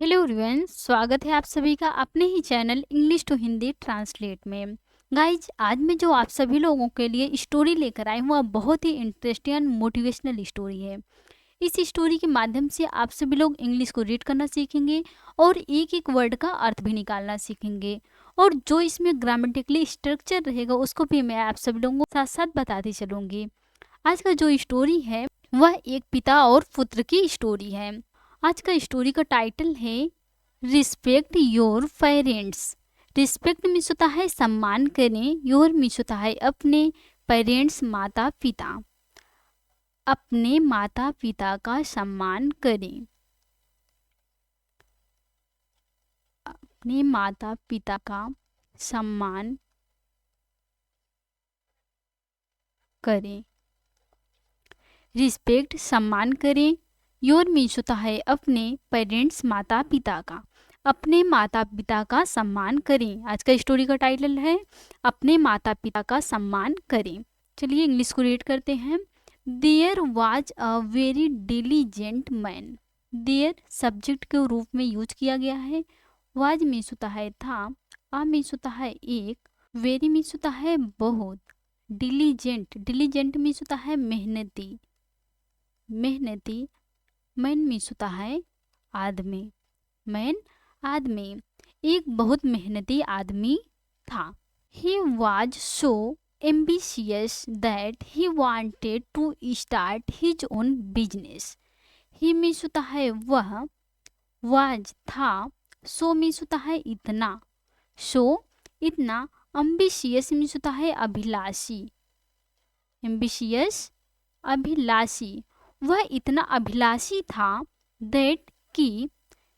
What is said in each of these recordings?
Hello everyone, स्वागत है आप सभी का अपने ही channel English to Hindi translate में। गाइज, आज मैं जो आप सभी लोगों के लिए स्टोरी लेकर आई हूँ वह बहुत ही इंटरेस्टिंग एंड मोटिवेशनल स्टोरी है। इस स्टोरी के माध्यम से आप सभी लोग इंग्लिश को रीड करना सीखेंगे और एक एक वर्ड का अर्थ भी निकालना सीखेंगे। और जो इसमें ग्रामेटिकली स्ट्रक्चर रहेगा उसको भी मैं आप सभी लोगों को साथ साथ बताती चलूँगी। आज का जो स्टोरी है वह एक पिता और पुत्र की स्टोरी है। आज का स्टोरी का टाइटल है respect your parents. Respect means होता है सम्मान करें, योर मीन्स होता है अपने, पेरेंट्स माता पिता, अपने माता पिता का सम्मान करें, अपने माता पिता का सम्मान करें। रिस्पेक्ट सम्मान करें, योर मीन्स होता है अपने, पेरेंट्स माता पिता का, अपने माता पिता का सम्मान करें। आज का स्टोरी का टाइटल है अपने माता पिता का सम्मान करें। चलिए इंग्लिश को रीड करते हैं। There was a very diligent man. There subject के रूप में यूज किया गया है। वाज मीन्स होता है था, आ मीन्स होता है एक, वेरी मीन्स होता है बहुत, डिलीजेंट, डिलीजेंट मीन्स होता है मेहनती, मेहनती, मैन मीन्स होता है आदमी, मैन आदमी, एक बहुत मेहनती आदमी था। He was so ambitious that he wanted to start his own business. He means होता है वह, वाज था, सो मीन्स होता है इतना, सो इतना, अम्बिशियस मीन्स होता है अभिलाषी, एम्बिशियस अभिलाषी, वह इतना अभिलाषी था, दैट कि,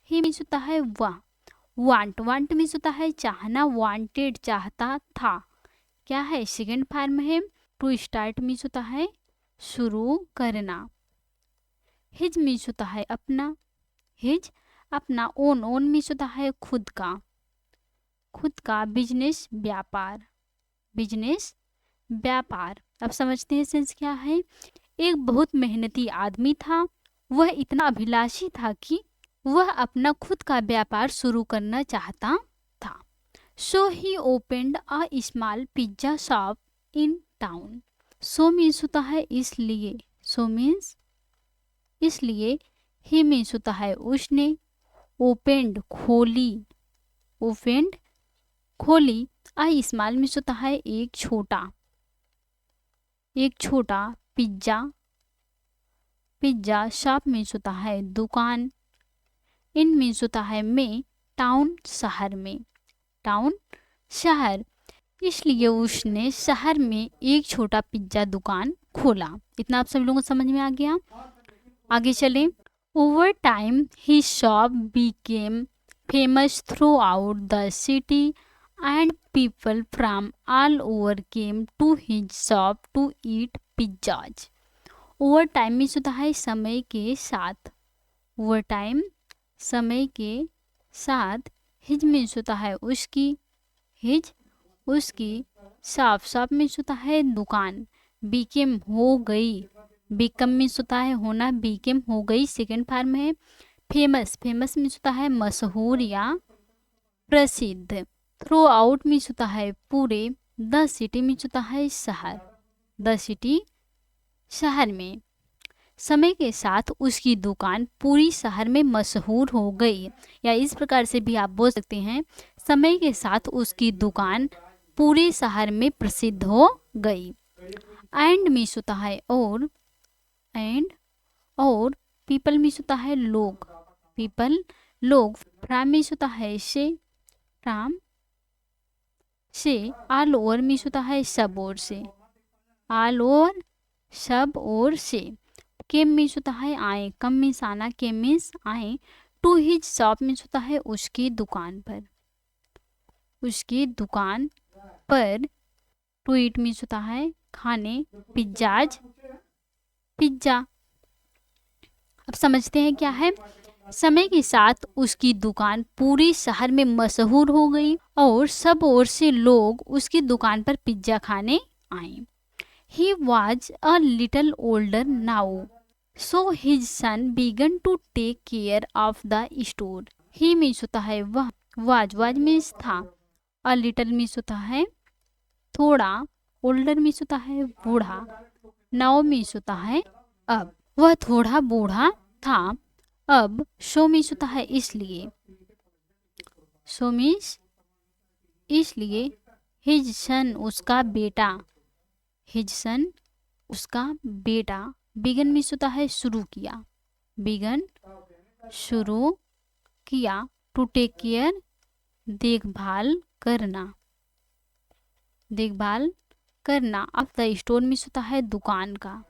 ही मीन्स होता है वह, वांट, वांट मीन्स होता है चाहना, वांटेड चाहता था, क्या है सेकेंड फॉर्म है। टू स्टार्ट मीन्स होता है शुरू करना। हिज मीन्स होता है अपना, हिज अपना, ओन, ओन मीन्स होता है खुद का, खुद का, बिजनेस व्यापार, बिजनेस व्यापार। अब समझते हैं सेंस क्या है। एक बहुत मेहनती आदमी था, वह इतना अभिलाषी था कि वह अपना खुद का व्यापार शुरू करना चाहता था। So he opened a small pizza shop in town. So means होता है इसलिए, सो मीन्स इसलिए, ही मीन्स होता है उसने, ओपेंड खोली, ओपेंड खोली, अ स्मॉल मीन्स होता है एक छोटा, एक छोटा, पिज्जा, पिज्जा, शॉप मीन्स होता है दुकान, इन मीन्स होता है में, टाउन शहर में, टाउन शहर, इसलिए उसने शहर में एक छोटा पिज्जा दुकान खोला। इतना आप सभी लोगों को समझ में आ गया। आगे चले। Over time he shop became famous throughout the city and people from all over came to his shop to eat pizzas. Over time means होता है समय के साथ, ओवर टाइम समय के साथ, हिज मीन्स होता है उसकी, हिज उसकी, शॉप, शॉप मीन्स होता है दुकान, बीकेम हो गई, बिकम मीन्स होता है होना, बीकेम हो गई सेकेंड फॉर्म है। फेमस, फेमस मीन्स होता है मशहूर या प्रसिद्ध। थ्रू आउट मीन्स होता है पूरे। द सिटी मीन्स होता है शहर, द सिटी शहर में। समय के साथ उसकी दुकान पूरी शहर में मशहूर हो गई, या इस प्रकार से भी आप बोल सकते हैं समय के साथ उसकी दुकान पूरे शहर में प्रसिद्ध हो गई। एंड मीन्स होता है और, एंड और, पीपल मीन्स होता है लोग, पीपल लोग, फ्रॉम मीन्स होता है से, फ्रॉम से, ऑल ओवर मीन्स होता है सब ओर से, ऑल ओवर सब ओर से। केम मीन्स होता है आए, कम मीन्स आना, केम मीन्स आए। टू हिज शॉप मीन्स होता है उसकी दुकान पर, उसकी दुकान पर। टू ईट मीन्स होता है खाने, पिज्जाज, पिज्जा। अब समझते हैं क्या है। समय के साथ उसकी दुकान पूरे शहर में मशहूर हो गई और सब ओर से लोग उसकी दुकान पर पिज्जा खाने आए। He was a little older now, so his son began to take care of the store. He means होता है वह, वाज मीन्स था, अ लिटल मीन्स होता है थोड़ा, ओल्डर मीन्स होता है बूढ़ा, नाउ मीन्स होता है अब। वह थोड़ा बूढ़ा था अब, शो मीन्स होता है इसलिए, शो मीन्स इसलिए, हिज सन उसका बेटा, हिज सन उसका बेटा, बिगन मीन्स होता है शुरू किया, बिगन शुरू किया, टू टेक केयर देखभाल करना, देखभाल करना। अब द स्टोर मीन्स होता है दुकान का,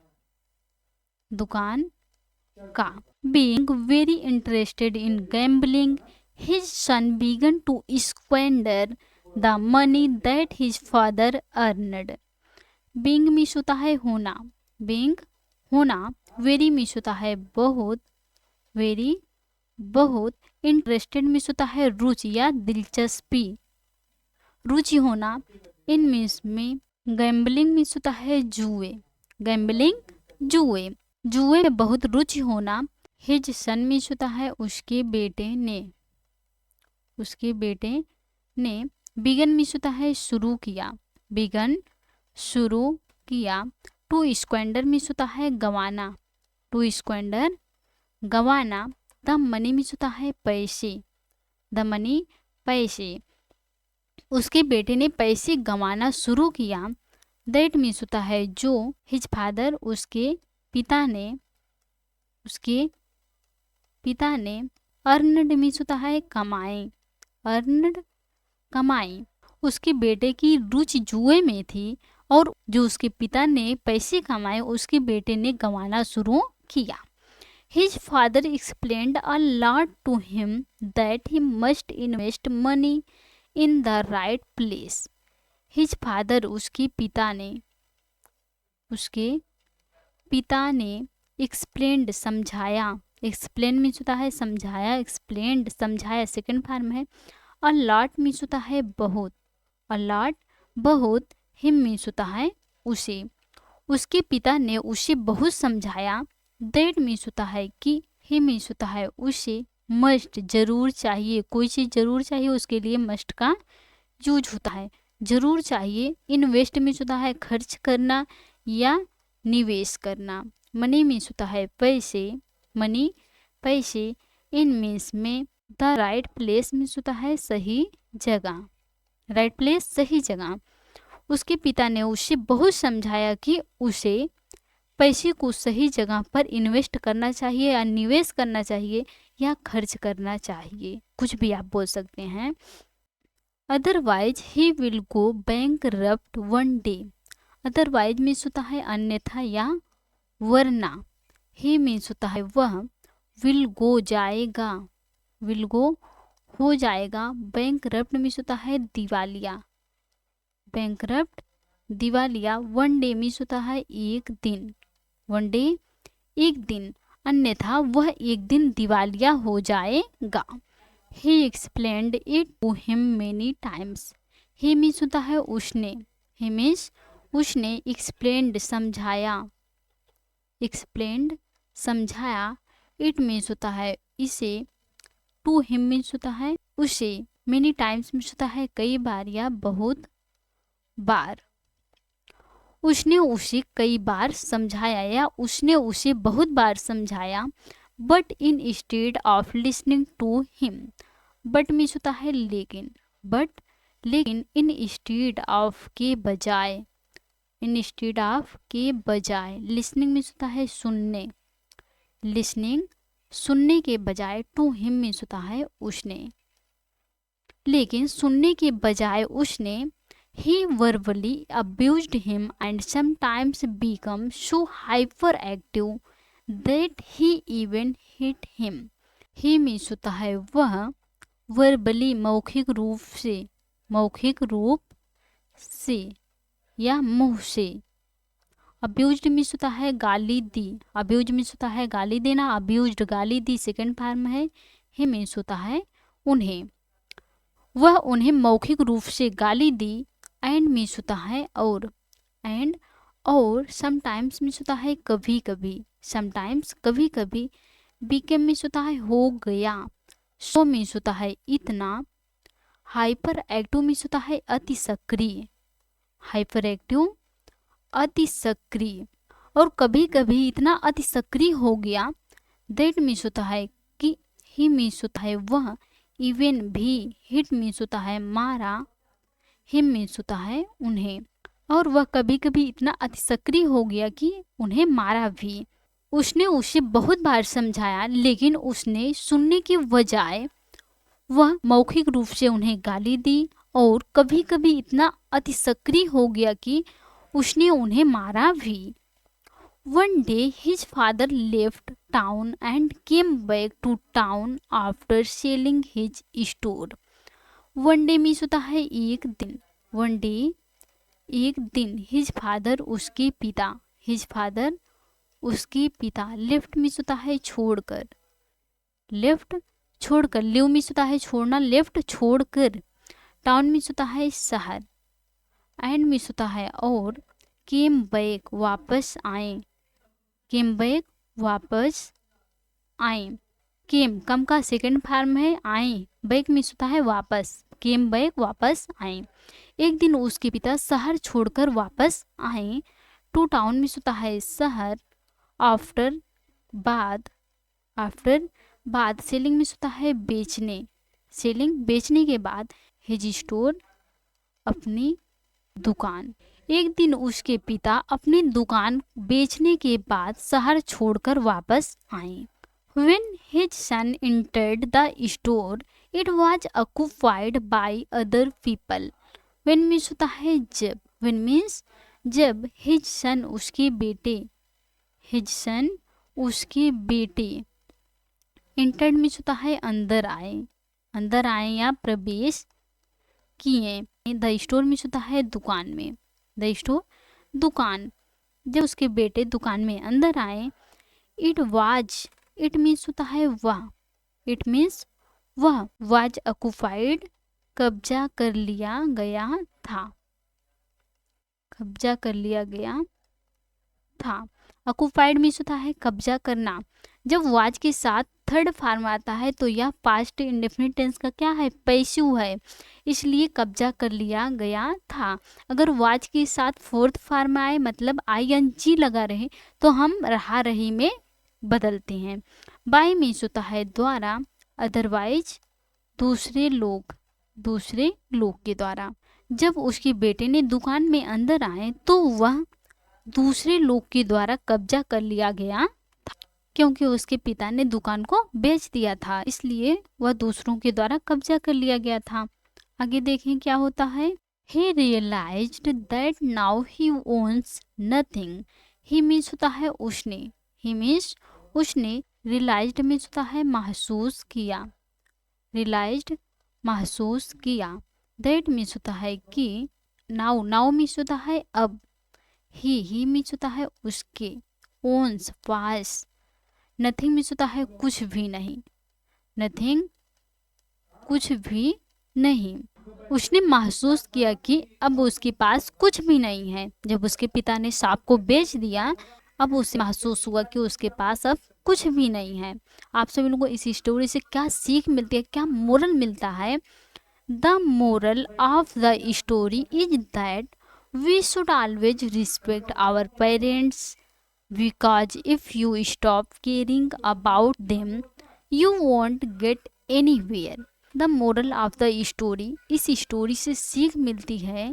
दुकान का। Being very interested in gambling, his son began to squander the money that his father earned. Being means होता है होना, बीइंग होना, वेरी मीन्स होता है बहुत, वेरी बहुत, इंटरेस्टेड मीन्स होता है रुचि या दिलचस्पी, रुचि होना, इन मीन्स में, गैम्बलिंग मीन्स होता है जुए, गैम्बलिंग जुए, जुए में बहुत रुचि होना। हिज सन मीन्स होता है उसके बेटे ने, उसके बेटे ने। बिगन मीन्स होता है शुरू किया, बिगन शुरू किया। टू स्क्वेंडर मीन्स होता है गंवाना, to squander गंवाना। The money means होता है पैसे, द मनी पैसे, उसके बेटे ने पैसे गंवाना शुरू किया। दैट मीन्स होता है जो, हिज फादर उसके पिता ने, उसके पिता ने। अर्नड मीन्स होता है कमाए, अर्नड कमाई, उसके बेटे की रुचि जुए में थी और जो उसके पिता ने पैसे कमाए उसके बेटे ने गंवाना शुरू किया। His father explained a lot to him that he must invest money in the right place. His father उसके पिता ने, उसके पिता ने एक्सप्लेन्ड समझाया, एक्सप्लेन मीन्स होता है समझाया, एक्सप्लेन्ड समझाया सेकंड फॉर्म है। अ लॉट मीन्स होता है बहुत, अ लॉट बहुत, हिम मीन्स होता है उसे, उसके पिता ने उसे बहुत समझाया। दैट मीन्स होता है कि, ही मीन्स होता है उसे, मस्ट जरूर चाहिए, कोई चीज़ जरूर चाहिए उसके लिए मस्ट का यूज होता है, जरूर चाहिए। इन्वेस्ट मीन्स होता है खर्च करना या निवेश करना। मनी मीन्स होता है पैसे, मनी पैसे। इन मीन्स में, द राइट प्लेस मीन्स होता है सही जगह, राइट प्लेस सही जगह। उसके पिता ने उसे बहुत समझाया कि उसे पैसे को सही जगह पर इन्वेस्ट करना चाहिए या निवेश करना चाहिए या खर्च करना चाहिए, कुछ भी आप बोल सकते हैं। Otherwise he will go bankrupt one day, otherwise means होता है अन्यथा या वरना। ही मीन्स होता है वह, विल गो जाएगा, विल गो हो जाएगा। बैंकरप्ट मीन्स होता है दिवालिया, बैंकरप्ट दिवालिया। वन डे मीन्स होता है एक दिन, वन डे एक दिन, अन्यथा वह एक दिन दिवालिया हो जाएगा। He explained it to him many times, he means होता है उसने, ही मीन्स उसने, एक्सप्लेन्ड समझाया, एक्सप्लेन्ड समझाया। इट मीन्स होता है इसे, टू हिम मीन्स होता है उसे, मेनी टाइम्स मीन्स होता है कई बार या बहुत बार। उसने उसे कई बार समझाया या उसने उसे बहुत बार समझाया। But instead of listening to him, but means होता है लेकिन, बट लेकिन, इन स्टेड ऑफ के बजाय, इन स्टेड ऑफ के बजाय। लिसनिंग मीन्स होता है सुनने, लिसनिंग सुनने के बजाय। टू हिम मीन्स होता है उसने, लेकिन सुनने के बजाय उसने। He verbally abused him and sometimes became so hyperactive that he even hit him. He means होता है वह, verbally मौखिक रूप से, मौखिक रूप से या मुंह से। abused मीन्स होता है गाली दी, abused मीन्स होता है गाली देना, abused गाली दी सेकंड फॉर्म है। he मीन्स होता है उन्हें, वह उन्हें मौखिक रूप से गाली दी। एंड मीन्स होता है और, एंड और। समटाइम्स मीन्स होता है कभी कभी, समटाइम्स कभी कभी। बीकेम मीन्स होता है हो गया, सो मीन्स होता है इतना, हाइपर एक्टिव मीन्स होता है अति सक्रिय, हाइपर एक्टिव अति सक्रिय। और कभी कभी इतना अति सक्रिय हो गया, दैट मीन्स होता है कि ही मीन्स होता है वह, इवन भी, हिट मीन्स होता है मारा, हिम मीन्स होता है उन्हें। और वह कभी कभी इतना अति सक्रिय हो गया कि उन्हें मारा भी। उसने उसे बहुत बार समझाया लेकिन उसने सुनने की बजाय वह मौखिक रूप से उन्हें गाली दी, और कभी कभी इतना अति सक्रिय हो गया कि उसने उन्हें मारा भी। One day his father left town and came back to town after selling his store. One day means होता है एक दिन, one day एक दिन, his father उसके पिता, his father उसके पिता, left मीन्स होता है छोड़कर, left छोड़कर, leave मीन्स होता है छोड़ना, left छोड़कर, town मीन्स होता है शहर, and मीन्स होता है और, came back वापस आए, केम बैक वापस आए, केम कम का सेकंड फॉर्म है, आए बैक मीन्स होता है वापस, केम बैक वापस आए। एक दिन उसके पिता शहर छोड़कर वापस आए, टू टाउन मीन्स होता है शहर, आफ्टर बाद, आफ्टर बाद, सेलिंग मीन्स होता है बेचने, सेलिंग बेचने के बाद, हिज स्टोर अपनी दुकान। एक दिन उसके पिता अपनी दुकान बेचने के बाद शहर छोड़कर वापस आए। When his son entered the store, it was occupied by other people. When means होता है जब, when means जब, his son उसके बेटे, his son उसके बेटे, entered means होता है अंदर आए, अंदर आए या प्रवेश किए। द स्टोर मीन्स होता है दुकान में, द स्टोर दुकान, जब उसके बेटे दुकान में अंदर आए। इट वाज, इट मीन्स होता है वह, इट मीन्स वह, वाज ऑक्युपाइड कब्जा कर लिया गया था, कब्जा कर लिया गया था। ऑक्युपाइड मीन्स होता है कब्जा करना। जब वाज के साथ थर्ड फॉर्म आता है तो यह पास्ट इंडेफिनिट टेंस का क्या है, पैसिव है, इसलिए कब्जा कर लिया गया था। अगर वाज के साथ फोर्थ फॉर्म आए मतलब आईएनजी लगा रहे तो हम रहा रही में बदलते हैं। बाय मीन्स होता है द्वारा, अदरवाइज दूसरे लोग, दूसरे लोग के द्वारा। जब उसके बेटे ने दुकान में अंदर आए तो वह दूसरे लोग के द्वारा कब्जा कर लिया गया था, क्योंकि उसके पिता ने दुकान को बेच दिया था, इसलिए वह दूसरों के द्वारा कब्जा कर लिया गया था। आगे देखें क्या होता है। He realized that now he owns nothing. He means होता है उसने, he means उसने, realized means होता है महसूस किया, realized महसूस किया। That means होता है कि, now, now means होता है अब, ही मीन्स होता है उसके, ओन्स पास, नथिंग मीन्स होता है कुछ भी नहीं, नथिंग कुछ भी नहीं। उसने महसूस किया कि अब उसके पास कुछ भी नहीं है। जब उसके पिता ने सांप को बेच दिया अब उसे महसूस हुआ कि उसके पास अब कुछ भी नहीं है। आप सभी लोगों को इस स्टोरी से क्या सीख मिलती है, क्या मोरल मिलता है। The moral of the story is that we should always respect our parents, because if you stop caring about them you won't get anywhere. The moral of the story, इस story से सीख मिलती है।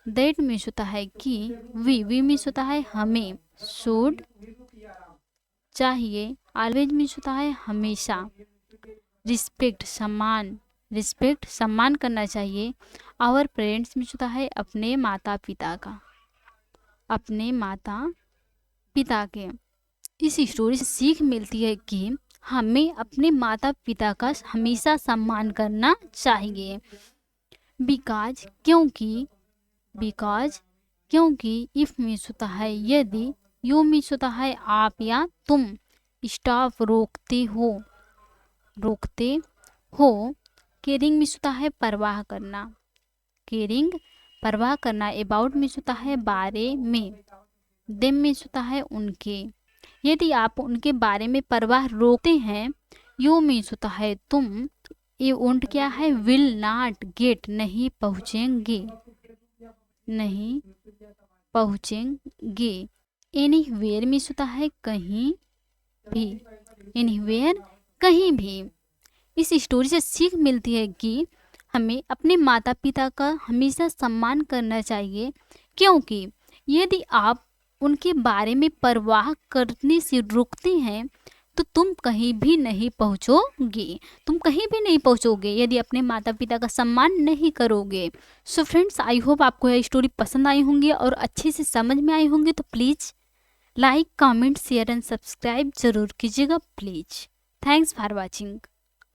that means होता है कि, we means होता है हमें, should चाहिए, always मीन्स होता है हमेशा, respect सम्मान, रिस्पेक्ट सम्मान करना चाहिए। आवर पेरेंट्स में होता है अपने माता पिता का, अपने माता पिता के। इस स्टोरी से सीख मिलती है कि हमें अपने माता पिता का हमेशा सम्मान करना चाहिए। बिकॉज क्योंकि, बिकॉज क्योंकि, इफ मीन्स होता है यदि, यू मीन्स होता है आप या तुम, स्टॉप रोकते हो, रोकते हो। केयरिंग मीन्स होता है परवाह करना, केयरिंग परवाह करना। अबाउट मीन्स होता है बारे में, देम मीन्स होता है उनके। यदि आप उनके बारे में परवाह रोकते हैं, यू मीन्स होता है तुम, ये वोंट क्या है, विल नॉट गेट, नहीं पहुंचेंगे, नहीं पहुंचेंगे। एनीवेयर मीन्स होता है कहीं भी, एनीवेयर कहीं भी। इस स्टोरी से सीख मिलती है कि हमें अपने माता पिता का हमेशा सम्मान करना चाहिए, क्योंकि यदि आप उनके बारे में परवाह करने से रुकते हैं तो तुम कहीं भी नहीं पहुंचोगे, तुम कहीं भी नहीं पहुंचोगे यदि अपने माता पिता का सम्मान नहीं करोगे। सो फ्रेंड्स, आई होप आपको यह स्टोरी पसंद आई होंगी और अच्छे से समझ में आई होंगी। तो please like, comment, share and subscribe जरूर कीजिएगा प्लीज़। Thanks for watching.